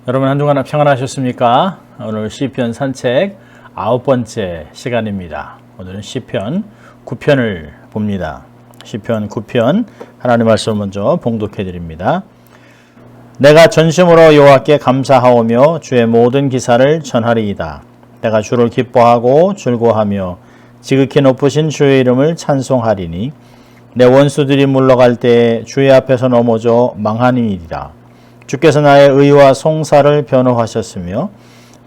여러분 한 주간 평안하셨습니까? 오늘 시편 산책 9번째 시간입니다. 오늘은 시편 9편을 봅니다. 시편 9편 하나님 말씀을 먼저 봉독해 드립니다. 내가 전심으로 여호와께 감사하오며 주의 모든 기사를 전하리이다. 내가 주를 기뻐하고 즐거워하며 지극히 높으신 주의 이름을 찬송하리니 내 원수들이 물러갈 때에 주의 앞에서 넘어져 망하니이다. 주께서 나의 의와 송사를 변호하셨으며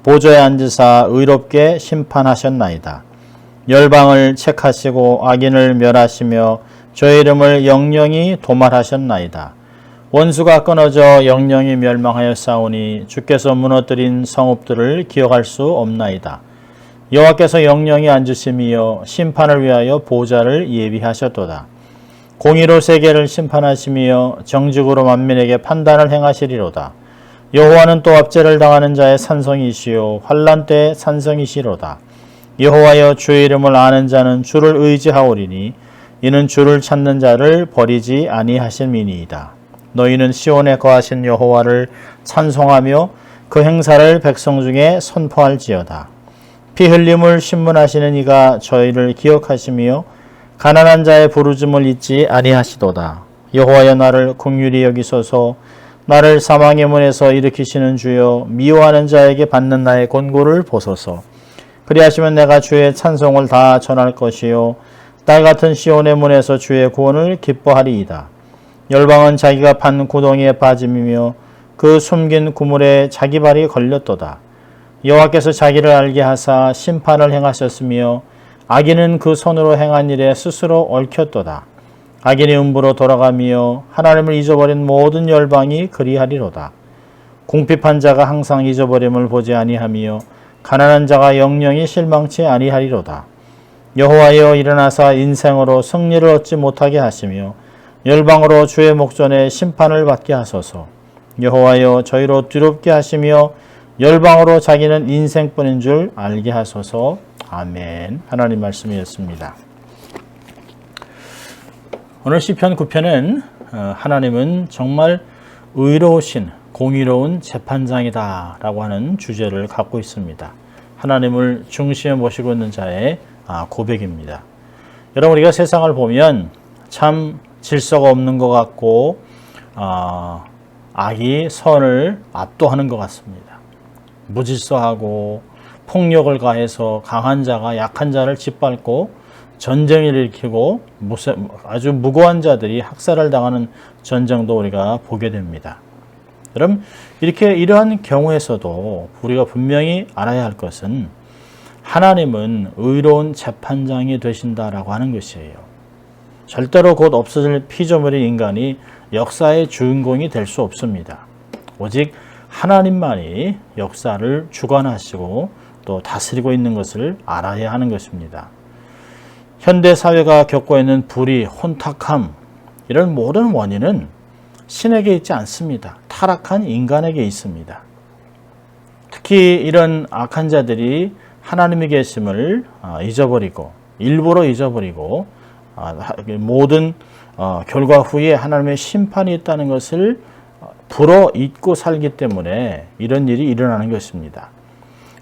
보좌에 앉으사 의롭게 심판하셨나이다. 열방을 책하시고 악인을 멸하시며 저의 이름을 영영히 도말하셨나이다. 원수가 끊어져 영영히 멸망하였사오니 주께서 무너뜨린 성읍들을 기억할 수 없나이다. 여호와께서 영영히 앉으심이여 심판을 위하여 보좌를 예비하셨도다. 공의로 세계를 심판하시며 정직으로 만민에게 판단을 행하시리로다. 여호와는 또 압제를 당하는 자의 산성이시요 환난 때의 산성이시로다. 여호와여 주의 이름을 아는 자는 주를 의지하오리니 이는 주를 찾는 자를 버리지 아니하심이니이다. 너희는 시온에 거하신 여호와를 찬송하며 그 행사를 백성 중에 선포할지어다. 피 흘림을 신문하시는 이가 저희를 기억하시며 가난한 자의 부르짖음을 잊지 아니하시도다. 여호와여 나를 긍휼히 여기소서. 나를 사망의 문에서 일으키시는 주여 미워하는 자에게 받는 나의 권고를 보소서. 그리하시면 내가 주의 찬송을 다 전할 것이요 딸 같은 시온의 문에서 주의 구원을 기뻐하리이다. 열방은 자기가 판 구덩이에 빠짐이며 그 숨긴 구물에 자기 발이 걸렸도다. 여호와께서 자기를 알게 하사 심판을 행하셨으며 악인은 그 손으로 행한 일에 스스로 얽혔도다. 악인이 음부로 돌아가며 하나님을 잊어버린 모든 열방이 그리하리로다. 궁핍한 자가 항상 잊어버림을 보지 아니하며 가난한 자가 영영히 실망치 아니하리로다. 여호와여 일어나사 인생으로 승리를 얻지 못하게 하시며 열방으로 주의 목전에 심판을 받게 하소서. 여호와여 저희로 두렵게 하시며 열방으로 자기는 인생뿐인 줄 알게 하소서. 아멘. 하나님 말씀이었습니다. 오늘 시편 9편은 하나님은 정말 의로우신 공의로운 재판장이다 라고 하는 주제를 갖고 있습니다. 하나님을 중심에 모시고 있는 자의 고백입니다. 여러분 우리가 세상을 보면 참 질서가 없는 것 같고 악이 선을 압도하는 것 같습니다. 무질서하고 폭력을 가해서 강한 자가 약한 자를 짓밟고 전쟁을 일으키고 아주 무고한 자들이 학살을 당하는 전쟁도 우리가 보게 됩니다. 여러분 이러한 경우에서도 우리가 분명히 알아야 할 것은 하나님은 의로운 재판장이 되신다라고 하는 것이에요. 절대로 곧 없어질 피조물인 인간이 역사의 주인공이 될 수 없습니다. 오직 하나님만이 역사를 주관하시고 또 다스리고 있는 것을 알아야 하는 것입니다. 현대 사회가 겪고 있는 불의, 혼탁함 이런 모든 원인은 신에게 있지 않습니다. 타락한 인간에게 있습니다. 특히 이런 악한 자들이 하나님의 계심을 잊어버리고 일부러 잊어버리고 모든 결과 후에 하나님의 심판이 있다는 것을 불어 잊고 살기 때문에 이런 일이 일어나는 것입니다.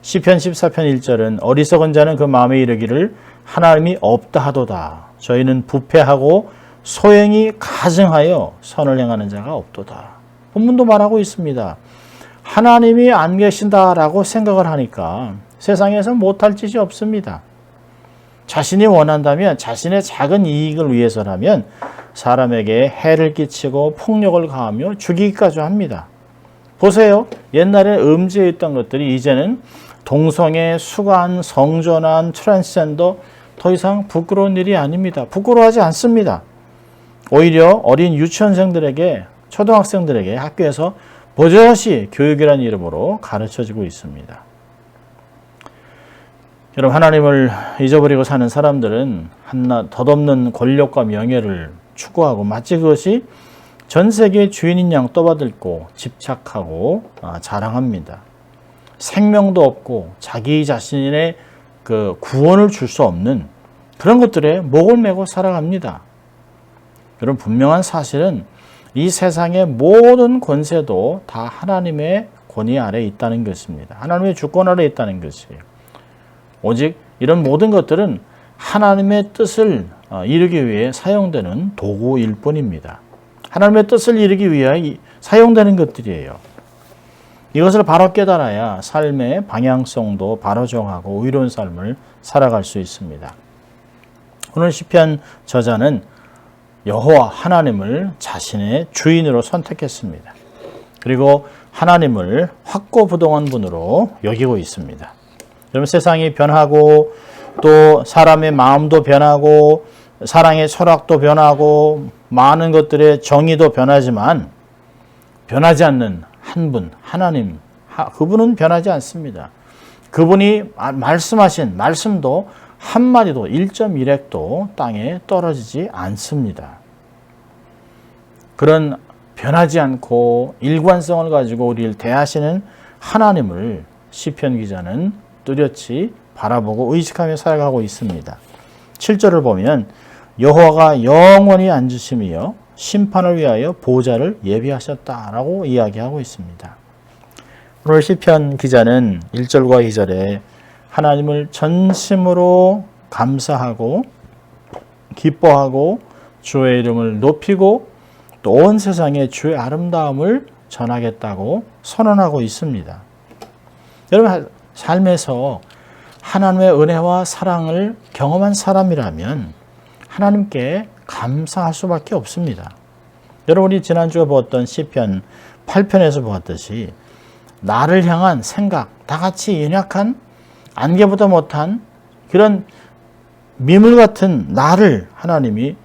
시편 14편 1절은 어리석은 자는 그 마음에 이르기를 하나님이 없다 하도다. 저희는 부패하고 소행이 가증하여 선을 행하는 자가 없도다. 본문도 말하고 있습니다. 하나님이 안 계신다라고 생각을 하니까 세상에서 못할 짓이 없습니다. 자신이 원한다면 자신의 작은 이익을 위해서라면 사람에게 해를 끼치고 폭력을 가하며 죽이기까지 합니다. 보세요. 옛날에 음지에 있던 것들이 이제는 동성애, 수간, 성전환, 트랜스젠더 더 이상 부끄러운 일이 아닙니다. 부끄러워하지 않습니다. 오히려 어린 유치원생들에게 초등학생들에게 학교에서 버젓이 교육이라는 이름으로 가르쳐지고 있습니다. 여러분 하나님을 잊어버리고 사는 사람들은 한낱 덧없는 권력과 명예를 추구하고 마치 그것이 전 세계의 주인인 양 떠받들고 집착하고 자랑합니다. 생명도 없고 자기 자신의 그 구원을 줄 수 없는 그런 것들에 목을 메고 살아갑니다. 여러분 분명한 사실은 이 세상의 모든 권세도 다 하나님의 권위 아래에 있다는 것입니다. 하나님의 주권 아래에 있다는 것이에요. 오직 이런 모든 것들은 하나님의 뜻을 이루기 위해 사용되는 도구일 뿐입니다. 하나님의 뜻을 이루기 위해 사용되는 것들이에요. 이것을 바로 깨달아야 삶의 방향성도 바로 정하고 의로운 삶을 살아갈 수 있습니다. 오늘 시편 저자는 여호와 하나님을 자신의 주인으로 선택했습니다. 그리고 하나님을 확고부동한 분으로 여기고 있습니다. 여러분, 세상이 변하고 또 사람의 마음도 변하고 사랑의 철학도 변하고 많은 것들의 정의도 변하지만 변하지 않는 한 분, 하나님, 그분은 변하지 않습니다. 그분이 말씀하신 말씀도 한마디도 1.1핵도 땅에 떨어지지 않습니다. 그런 변하지 않고 일관성을 가지고 우리를 대하시는 하나님을 시편 기자는 뚜렷이 바라보고 의식하며 살아가고 있습니다. 7절을 보면 여호와가 영원히 앉으심이여 심판을 위하여 보좌를 예비하셨다라고 이야기하고 있습니다. 오늘 시편 기자는 1절과 2절에 하나님을 전심으로 감사하고 기뻐하고 주의 이름을 높이고 또 온 세상에 주의 아름다움을 전하겠다고 선언하고 있습니다. 여러분, 삶에서 하나님의 은혜와 사랑을 경험한 사람이라면 하나님께 감사할 수밖에 없습니다. 여러분이 지난주에 보았던 시편 8편에서 보았듯이 나를 향한 생각, 다같이 연약한 안개보다 못한 그런 미물 같은 나를 하나님이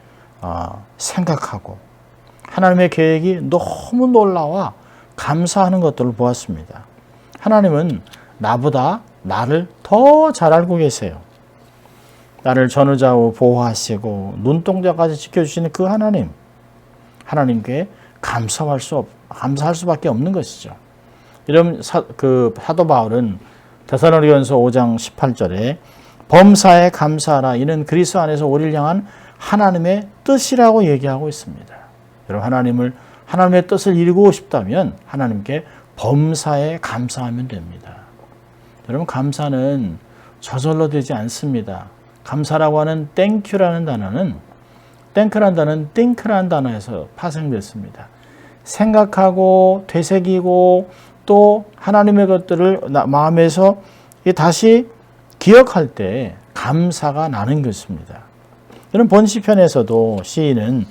생각하고 하나님의 계획이 너무 놀라워 감사하는 것들을 보았습니다. 하나님은 나보다 나를 더 잘 알고 계세요. 나를 전후좌우 보호하시고 눈동자까지 지켜주시는 그 하나님께 감사할 수밖에 없는 것이죠. 이런 사도 바울은 데살로니가전서 5장 18절에 범사에 감사하라, 이는 그리스도 안에서 우리를 향한 하나님의 뜻이라고 얘기하고 있습니다. 여러분, 하나님의 뜻을 이루고 싶다면 하나님께 범사에 감사하면 됩니다. 여러분, 감사는 저절로 되지 않습니다. 감사라고 하는 땡큐라는 단어는 think라는 단어에서 파생됐습니다. 생각하고 되새기고 또 하나님의 것들을 마음에서 다시 기억할 때 감사가 나는 것입니다. 이런 본 시편에서도 시인은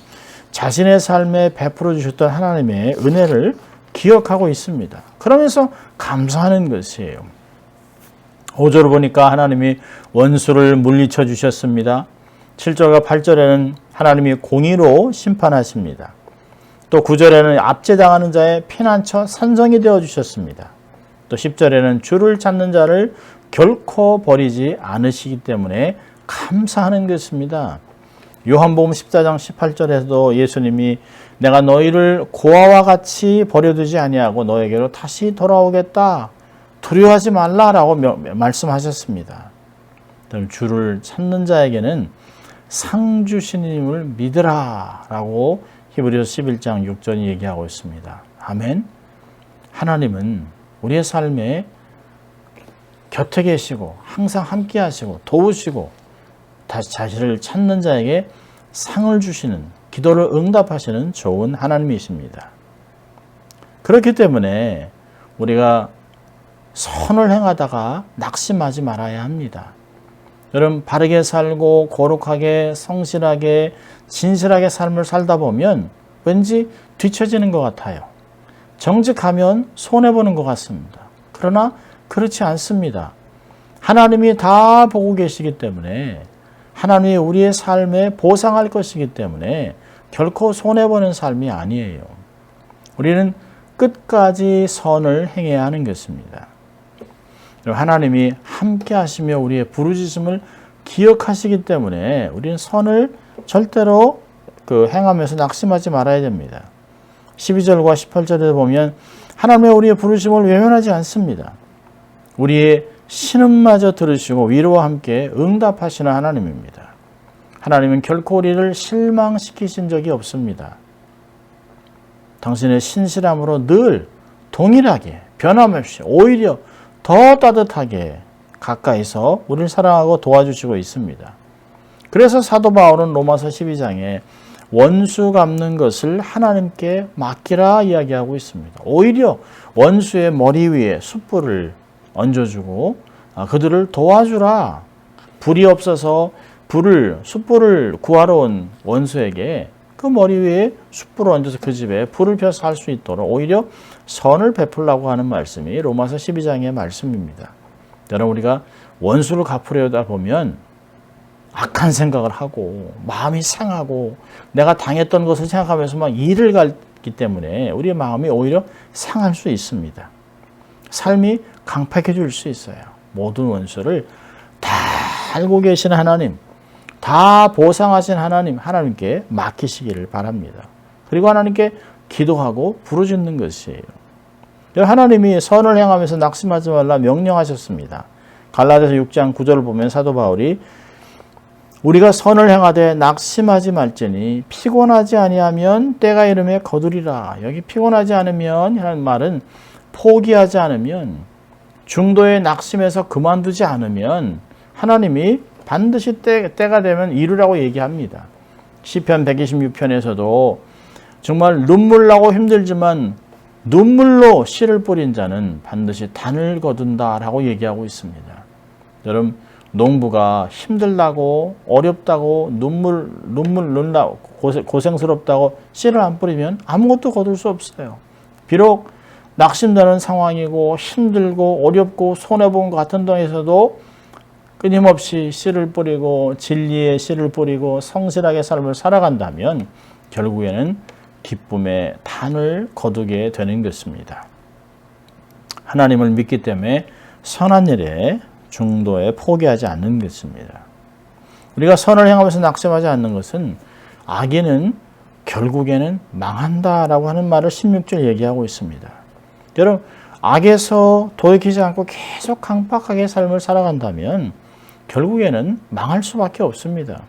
자신의 삶에 베풀어 주셨던 하나님의 은혜를 기억하고 있습니다. 그러면서 감사하는 것이에요. 5절을 보니까 하나님이 원수를 물리쳐 주셨습니다. 7절과 8절에는 하나님이 공의로 심판하십니다. 또 9절에는 압제당하는 자의 피난처 산성이 되어 주셨습니다. 또 10절에는 주를 찾는 자를 결코 버리지 않으시기 때문에 감사하는 것입니다. 요한복음 14장 18절에서도 예수님이 내가 너희를 고아와 같이 버려두지 아니하고 너에게로 다시 돌아오겠다, 두려워하지 말라라고 말씀하셨습니다. 주를 찾는 자에게는 상 주시님을 믿으라라고 히브리서 11장 6절이 얘기하고 있습니다. 아멘. 하나님은 우리의 삶에 곁에 계시고 항상 함께 하시고 도우시고 다시 자신을 찾는 자에게 상을 주시는, 기도를 응답하시는 좋은 하나님이십니다. 그렇기 때문에 우리가 선을 행하다가 낙심하지 말아야 합니다. 여러분, 바르게 살고 거룩하게 성실하게 진실하게 삶을 살다 보면 왠지 뒤처지는 것 같아요. 정직하면 손해보는 것 같습니다. 그러나 그렇지 않습니다. 하나님이 다 보고 계시기 때문에 하나님이 우리의 삶에 보상할 것이기 때문에 결코 손해보는 삶이 아니에요. 우리는 끝까지 선을 행해야 하는 것입니다. 하나님이 함께 하시며 우리의 부르짖음을 기억하시기 때문에 우리는 선을 절대로 행하면서 낙심하지 말아야 됩니다. 12절과 18절에 보면 하나님의 우리의 부르심을 외면하지 않습니다. 우리의 신음마저 들으시고 위로와 함께 응답하시는 하나님입니다. 하나님은 결코 우리를 실망시키신 적이 없습니다. 당신의 신실함으로 늘 동일하게 변함없이 오히려 더 따뜻하게 가까이서 우리를 사랑하고 도와주시고 있습니다. 그래서 사도 바울은 로마서 12장에 원수 갚는 것을 하나님께 맡기라 이야기하고 있습니다. 오히려 원수의 머리 위에 숯불을 얹어주고 그들을 도와주라. 불이 없어서 숯불을 구하러 온 원수에게 그 머리 위에 숯불을 얹어서 그 집에 불을 펴서 할 수 있도록 오히려 선을 베풀라고 하는 말씀이 로마서 12장의 말씀입니다. 여러분, 우리가 원수를 갚으려다 보면 악한 생각을 하고 마음이 상하고 내가 당했던 것을 생각하면서 막 이를 갈기 때문에 우리의 마음이 오히려 상할 수 있습니다. 삶이 강팍해질 수 있어요. 모든 원수를 다 알고 계신 하나님, 다 보상하신 하나님께 맡기시기를 바랍니다. 그리고 하나님께 기도하고 부르짖는 것이에요. 하나님이 선을 행하면서 낙심하지 말라 명령하셨습니다. 갈라디아서 6장 9절을 보면 사도 바울이 우리가 선을 행하되 낙심하지 말지니 피곤하지 아니하면 때가 이름에 거두리라. 여기 피곤하지 않으면 하는 말은 포기하지 않으면, 중도에 낙심해서 그만두지 않으면 하나님이 반드시 때가 되면 이루라고 얘기합니다. 시편 126편에서도 정말 눈물 나고 힘들지만 눈물로 씨를 뿌린 자는 반드시 단을 거둔다라고 얘기하고 있습니다. 여러분, 농부가 힘들다고 어렵다고 눈물 나고 고생스럽다고 씨를 안 뿌리면 아무것도 거둘 수 없어요. 비록 낙심되는 상황이고 힘들고 어렵고 손해본 것 같은 동에서도 끊임없이 씨를 뿌리고 진리의 씨를 뿌리고 성실하게 삶을 살아간다면 결국에는 기쁨의 단을 거두게 되는 것입니다. 하나님을 믿기 때문에 선한 일에 중도에 포기하지 않는 것입니다. 우리가 선을 행하면서 낙심하지 않는 것은 악인은 결국에는 망한다라고 하는 말을 16절 얘기하고 있습니다. 여러분, 악에서 돌이키지 않고 계속 강팍하게 삶을 살아간다면 결국에는 망할 수밖에 없습니다.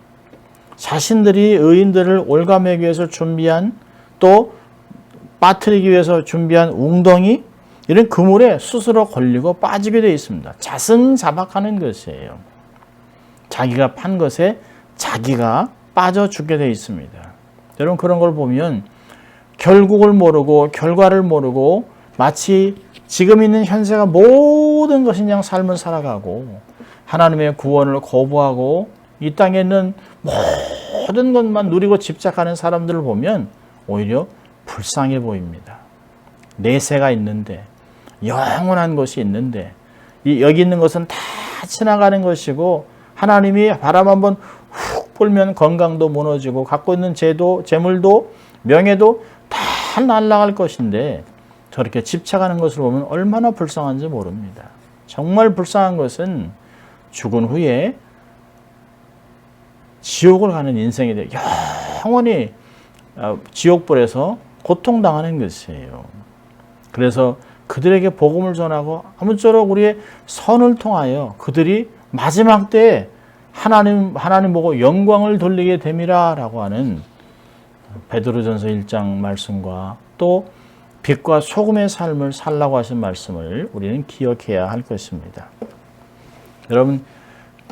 자신들이 의인들을 올가매기 위해서 준비한, 또 빠뜨리기 위해서 준비한 웅덩이, 이런 그물에 스스로 걸리고 빠지게 되어 있습니다. 자승자박하는 것이에요. 자기가 판 것에 자기가 빠져 죽게 되어 있습니다. 여러분, 그런 걸 보면 결국을 모르고 결과를 모르고 마치 지금 있는 현세가 모든 것이 그냥 삶을 살아가고 하나님의 구원을 거부하고 이 땅에 있는 모든 것만 누리고 집착하는 사람들을 보면 오히려 불쌍해 보입니다. 내세가 있는데, 영원한 것이 있는데, 여기 있는 것은 다 지나가는 것이고 하나님이 바람 한번 훅 불면 건강도 무너지고 갖고 있는 재물도 명예도 다 날아갈 것인데 저렇게 집착하는 것을 보면 얼마나 불쌍한지 모릅니다. 정말 불쌍한 것은 죽은 후에 지옥을 가는 인생이 돼 영원히 지옥불에서 고통당하는 것이에요. 그래서 그들에게 복음을 전하고 아무쪼록 우리의 선을 통하여 그들이 마지막 때에 하나님 보고 영광을 돌리게 됨이라 라고 하는 베드로전서 1장 말씀과 또 빛과 소금의 삶을 살라고 하신 말씀을 우리는 기억해야 할 것입니다. 여러분,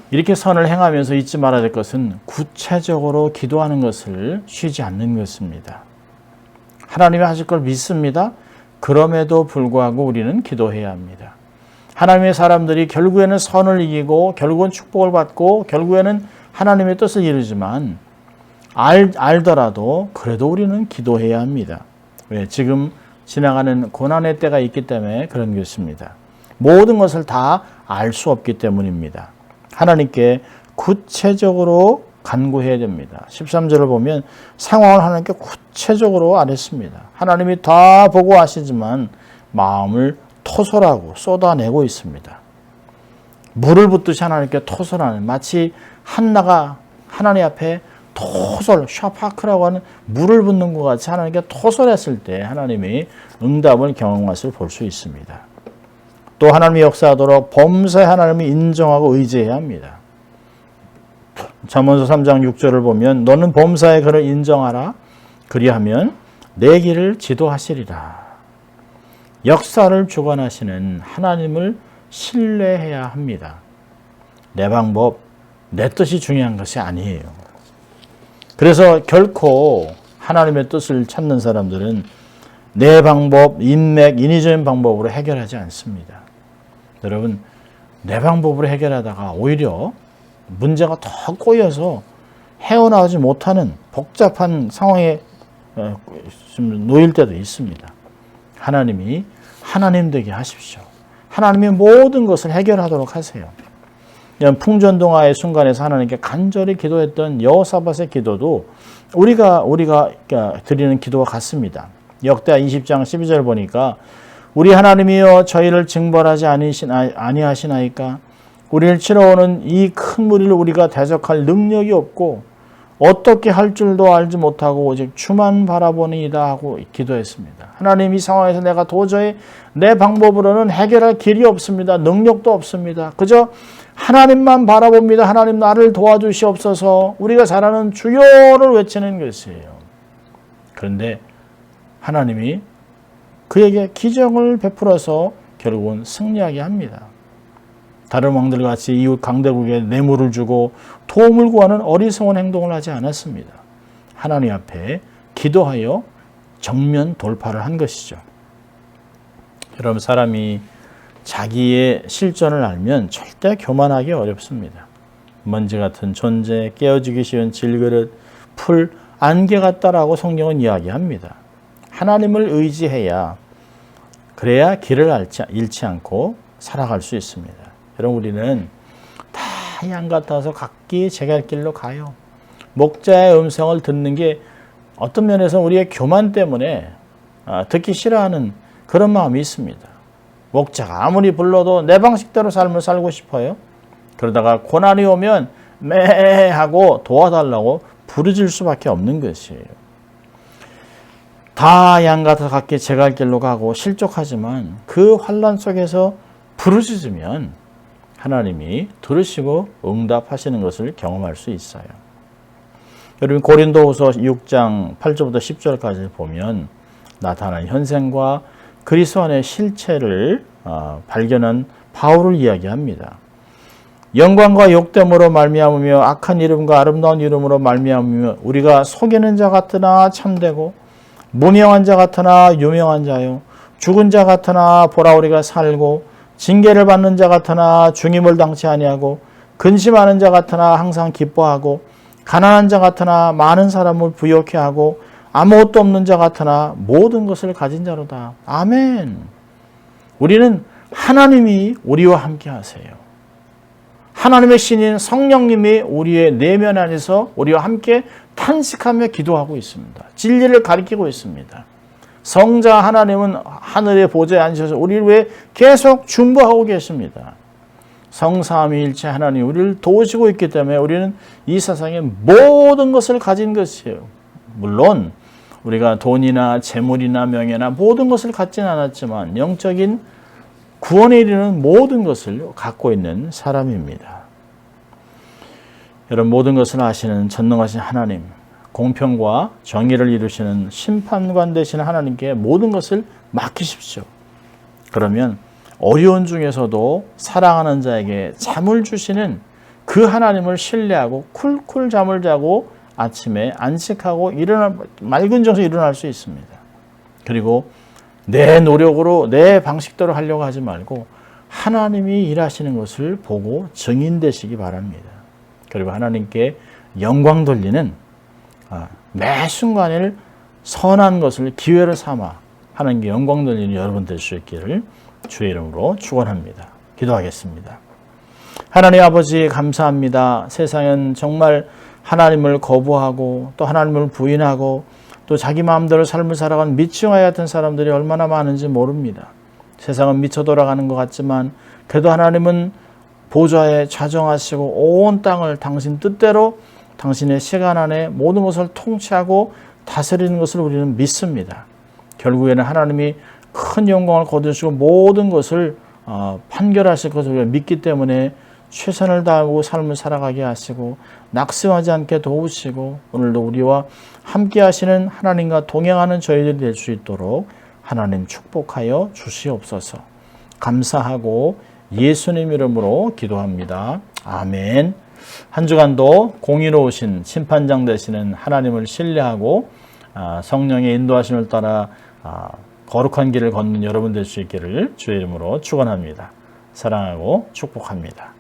이렇게 선을 행하면서 잊지 말아야 될 것은 구체적으로 기도하는 것을 쉬지 않는 것입니다. 하나님이 하실 걸 믿습니다. 그럼에도 불구하고 우리는 기도해야 합니다. 하나님의 사람들이 결국에는 선을 이기고 결국은 축복을 받고 결국에는 하나님의 뜻을 이루지만 알더라도 그래도 우리는 기도해야 합니다. 왜? 지금 지나가는 고난의 때가 있기 때문에 그런 것입니다. 모든 것을 다 알 수 없기 때문입니다. 하나님께 구체적으로 간구해야 됩니다. 13절을 보면 상황을 하나님께 구체적으로 아뢰습니다. 하나님이 다 보고 아시지만 마음을 토설하고 쏟아내고 있습니다. 물을 붓듯이 하나님께 토설하는, 마치 한나가 하나님 앞에 토설, 샤파크라고 하는 물을 붓는 것 같이 하나님께 토설했을 때 하나님이 응답을 경험한 것을 볼 수 있습니다. 또 하나님이 역사하도록 범사에 하나님이 인정하고 의지해야 합니다. 잠언서 3장 6절을 보면 너는 범사에 그를 인정하라. 그리하면 내 길을 지도하시리라. 역사를 주관하시는 하나님을 신뢰해야 합니다. 내 방법, 내 뜻이 중요한 것이 아니에요. 그래서 결코 하나님의 뜻을 찾는 사람들은 내 방법, 인위적인 방법으로 해결하지 않습니다. 여러분, 내 방법으로 해결하다가 오히려 문제가 더 꼬여서 헤어나오지 못하는 복잡한 상황에 놓일 때도 있습니다. 하나님이 하나님 되게 하십시오. 하나님이 모든 것을 해결하도록 하세요. 풍전등화의 순간에서 하나님께 간절히 기도했던 여호사밧의 기도도 우리가 드리는 기도와 같습니다. 역대하 20장 12절 보니까 우리 하나님이여 저희를 징벌하지 아니하시나이까 우리를 치러오는 이 큰 무리를 우리가 대적할 능력이 없고 어떻게 할 줄도 알지 못하고 오직 주만 바라보니이다 하고 기도했습니다. 하나님, 이 상황에서 내가 도저히 내 방법으로는 해결할 길이 없습니다. 능력도 없습니다. 그저 하나님만 바라봅니다. 하나님 나를 도와주시옵소서. 우리가 잘 아는 주여를 외치는 것이에요. 그런데 하나님이 그에게 기적을 베풀어서 결국은 승리하게 합니다. 다른 왕들과 같이 이웃 강대국에 뇌물을 주고 도움을 구하는 어리석은 행동을 하지 않았습니다. 하나님 앞에 기도하여 정면 돌파를 한 것이죠. 여러분, 사람이 자기의 실존을 알면 절대 교만하기 어렵습니다. 먼지 같은 존재, 깨어지기 쉬운 질그릇, 풀, 안개 같다라고 성경은 이야기합니다. 하나님을 의지해야, 그래야 길을 잃지 않고 살아갈 수 있습니다. 여러분, 우리는 다 양 같아서 각기 제 갈 길로 가요. 목자의 음성을 듣는 게 어떤 면에서 우리의 교만 때문에 듣기 싫어하는 그런 마음이 있습니다. 목자가 아무리 불러도 내 방식대로 삶을 살고 싶어요. 그러다가 고난이 오면 매 하고 도와달라고 부르질 수밖에 없는 것이에요. 다 양 같아서 각기 제 갈 길로 가고 실족하지만 그 환난 속에서 부르짖으면 하나님이 들으시고 응답하시는 것을 경험할 수 있어요. 여러분, 고린도후서 6장 8절부터 10절까지 보면 나타난 현생과 그리스도 안의 실체를 발견한 바울을 이야기합니다. 영광과 욕됨으로 말미암으며 악한 이름과 아름다운 이름으로 말미암으며 우리가 속이는 자 같으나 참되고 무명한 자 같으나 유명한 자요 죽은 자 같으나 보라 우리가 살고 징계를 받는 자 같으나 중임을 당치 아니하고 근심하는 자 같으나 항상 기뻐하고 가난한 자 같으나 많은 사람을 부욕해 하고 아무것도 없는 자 같으나 모든 것을 가진 자로다. 아멘. 우리는 하나님이 우리와 함께 하세요. 하나님의 신인 성령님이 우리의 내면 안에서 우리와 함께 탄식하며 기도하고 있습니다. 진리를 가리키고 있습니다. 성자 하나님은 하늘의 보좌에 앉으셔서 우리를 위해 계속 중보하고 계십니다. 성삼위일체 하나님 우리를 도우시고 있기 때문에 우리는 이 세상의 모든 것을 가진 것이에요. 물론 우리가 돈이나 재물이나 명예나 모든 것을 갖지는 않았지만 영적인 구원에 이르는 모든 것을 갖고 있는 사람입니다. 여러분, 모든 것을 아시는 전능하신 하나님, 공평과 정의를 이루시는 심판관 되시는 하나님께 모든 것을 맡기십시오. 그러면 어려운 중에서도 사랑하는 자에게 잠을 주시는 그 하나님을 신뢰하고 쿨쿨 잠을 자고 아침에 안식하고 맑은 정신에 일어날 수 있습니다. 그리고 내 노력으로 내 방식대로 하려고 하지 말고 하나님이 일하시는 것을 보고 증인되시기 바랍니다. 그리고 하나님께 영광 돌리는 매 순간을 선한 것을 기회를 삼아 하나님께 영광 돌리는 여러분 될 수 있기를 주의 이름으로 축원합니다. 기도하겠습니다. 하나님 아버지 감사합니다. 세상은 정말 하나님을 거부하고 또 하나님을 부인하고 또 자기 마음대로 삶을 살아가는 미치광이 같은 사람들이 얼마나 많은지 모릅니다. 세상은 미쳐 돌아가는 것 같지만 그래도 하나님은 보좌에 좌정하시고 온 땅을 당신 뜻대로 당신의 시간 안에 모든 것을 통치하고 다스리는 것을 우리는 믿습니다. 결국에는 하나님이 큰 영광을 거두시고 모든 것을 판결하실 것을 우리가 믿기 때문에 최선을 다하고 삶을 살아가게 하시고 낙심하지 않게 도우시고 오늘도 우리와 함께 하시는 하나님과 동행하는 저희들이 될 수 있도록 하나님 축복하여 주시옵소서. 감사하고 예수님 이름으로 기도합니다. 아멘. 한 주간도 공의로우신 심판장 되시는 하나님을 신뢰하고 성령의 인도하심을 따라 거룩한 길을 걷는 여러분 될 수 있기를 주의 이름으로 축원합니다. 사랑하고 축복합니다.